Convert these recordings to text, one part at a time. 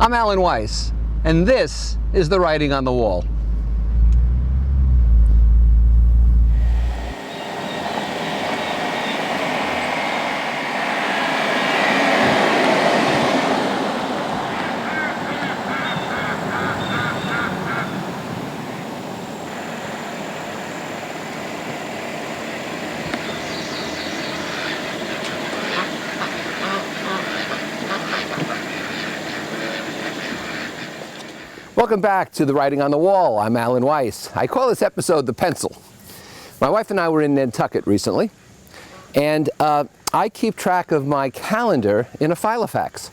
I'm Alan Weiss, and this is The Writing on the Wall. Welcome back to The Writing on the Wall. I'm Alan Weiss. I call this episode The Pencil. My wife and I were in Nantucket recently, and I keep track of my calendar in a Filofax.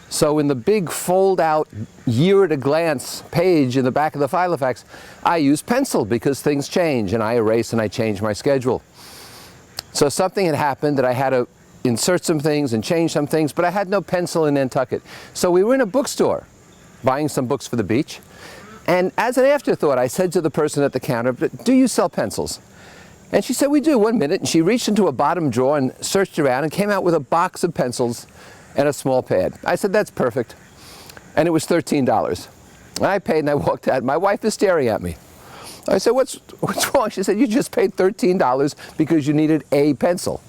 So in the big fold-out year-at-a-glance page in the back of the Filofax, I use pencil because things change, and I erase and I change my schedule. So something had happened that I had to insert some things and change some things, but I had no pencil in Nantucket. So we were in a bookstore buying some books for the beach. And as an afterthought, I said to the person at the counter, "Do you sell pencils?" And she said, "We do," 1 minute. And she reached into a bottom drawer and searched around and came out with a box of pencils and a small pad. I said, "That's perfect." And it was $13. And I paid and I walked out. My wife is staring at me. I said, what's wrong? She said, "You just paid $13 because you needed a pencil."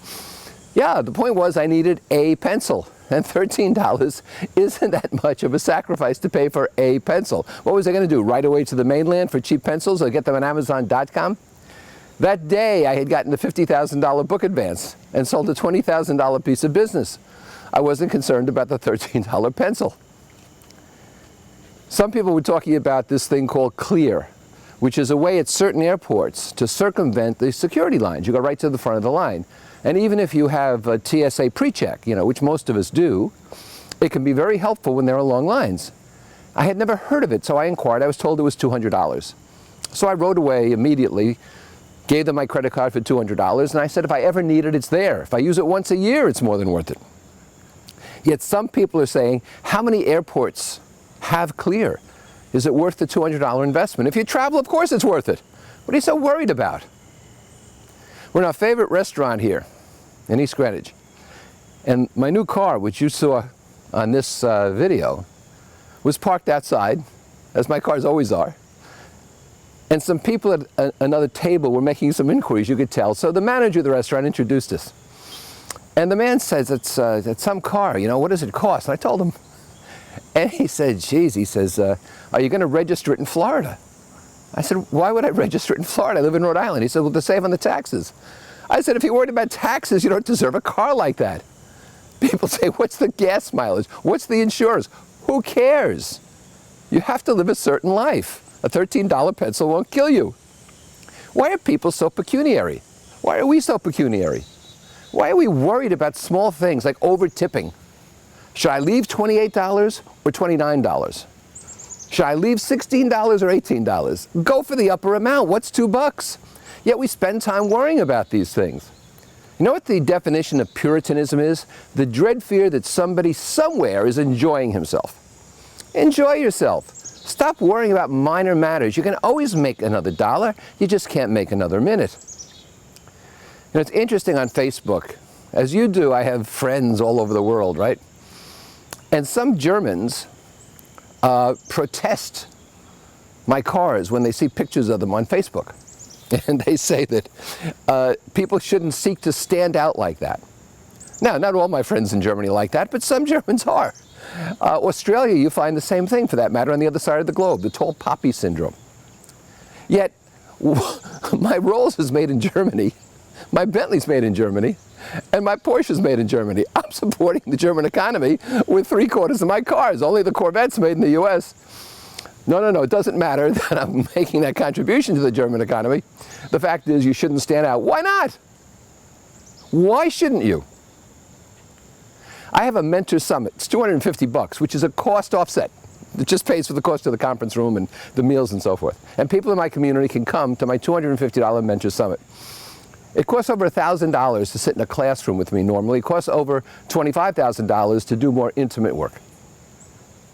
Yeah, the point was I needed a pencil. And $13 isn't that much of a sacrifice to pay for a pencil. What was I going to do, right away to the mainland for cheap pencils or get them on Amazon.com? That day I had gotten a $50,000 book advance and sold a $20,000 piece of business. I wasn't concerned about the $13 pencil. Some people were talking about this thing called Clear, which is a way at certain airports to circumvent the security lines. You go right to the front of the line. And even if you have a TSA pre-check, which most of us do, it can be very helpful when there are long lines. I had never heard of it, so I inquired. I was told it was $200. So I wrote away immediately, gave them my credit card for $200, and I said, if I ever need it, it's there. If I use it once a year, it's more than worth it. Yet some people are saying, how many airports have Clear? Is it worth the $200 investment? If you travel, of course it's worth it. What are you so worried about? We're in our favorite restaurant here in East Greenwich. And my new car, which you saw on this video, was parked outside, as my cars always are. And some people at another table were making some inquiries, you could tell. So the manager of the restaurant introduced us. And the man says, it's some car, what does it cost? And I told him. And he said, geez, he says, are you going to register it in Florida? I said, why would I register it in Florida? I live in Rhode Island. He said, well, to save on the taxes. I said, if you're worried about taxes, you don't deserve a car like that. People say, what's the gas mileage? What's the insurance? Who cares? You have to live a certain life. A $13 pencil won't kill you. Why are people so pecuniary? Why are we so pecuniary? Why are we worried about small things like over-tipping? Should I leave $28 or $29? Should I leave $16 or $18? Go for the upper amount. What's $2? Yet we spend time worrying about these things. You know what the definition of Puritanism is? The dread fear that somebody somewhere is enjoying himself. Enjoy yourself. Stop worrying about minor matters. You can always make another dollar. You just can't make another minute. It's interesting on Facebook. As you do, I have friends all over the world, right? And some Germans protest my cars when they see pictures of them on Facebook. And they say that people shouldn't seek to stand out like that. Now, not all my friends in Germany like that, but some Germans are. Australia, you find the same thing for that matter on the other side of the globe, the tall poppy syndrome. Yet, my Rolls is made in Germany, my Bentley's made in Germany, and my Porsche's made in Germany. I'm supporting the German economy with 3/4 of my cars. Only the Corvette's made in the U.S. No, it doesn't matter that I'm making that contribution to the German economy. The fact is you shouldn't stand out. Why not? Why shouldn't you? I have a mentor summit. It's $250, which is a cost offset. It just pays for the cost of the conference room and the meals and so forth. And people in my community can come to my $250 mentor summit. It costs over $1,000 to sit in a classroom with me normally. It costs over $25,000 to do more intimate work.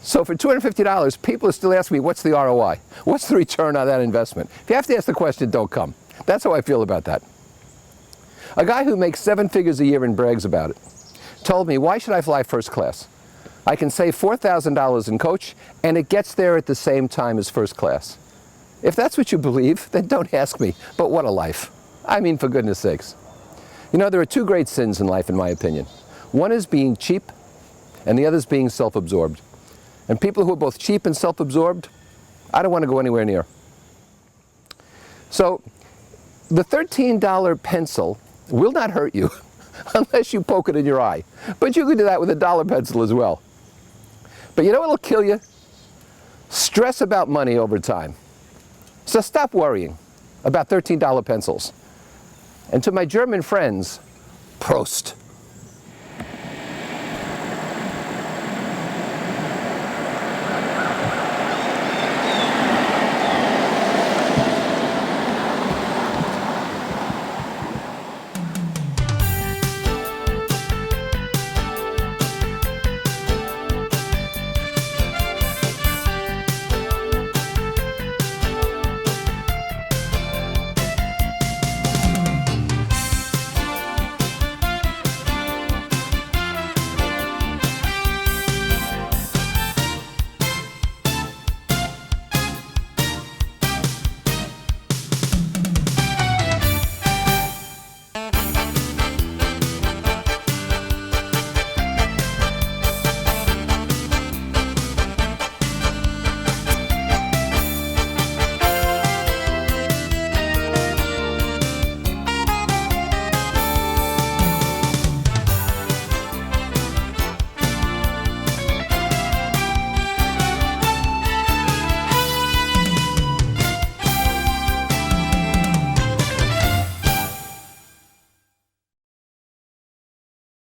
So for $250, people are still asking me, what's the ROI? What's the return on that investment? If you have to ask the question, don't come. That's how I feel about that. A guy who makes 7 figures a year and brags about it told me, why should I fly first class? I can save $4,000 in coach, and it gets there at the same time as first class. If that's what you believe, then don't ask me. But what a life. I mean, for goodness sakes. You know, there are two great sins in life, in my opinion. One is being cheap, and the other is being self-absorbed. And people who are both cheap and self-absorbed, I don't want to go anywhere near. So, the $13 pencil will not hurt you unless you poke it in your eye. But you can do that with a dollar pencil as well. But you know what will kill you? Stress about money over time. So stop worrying about $13 pencils. And to my German friends, Prost.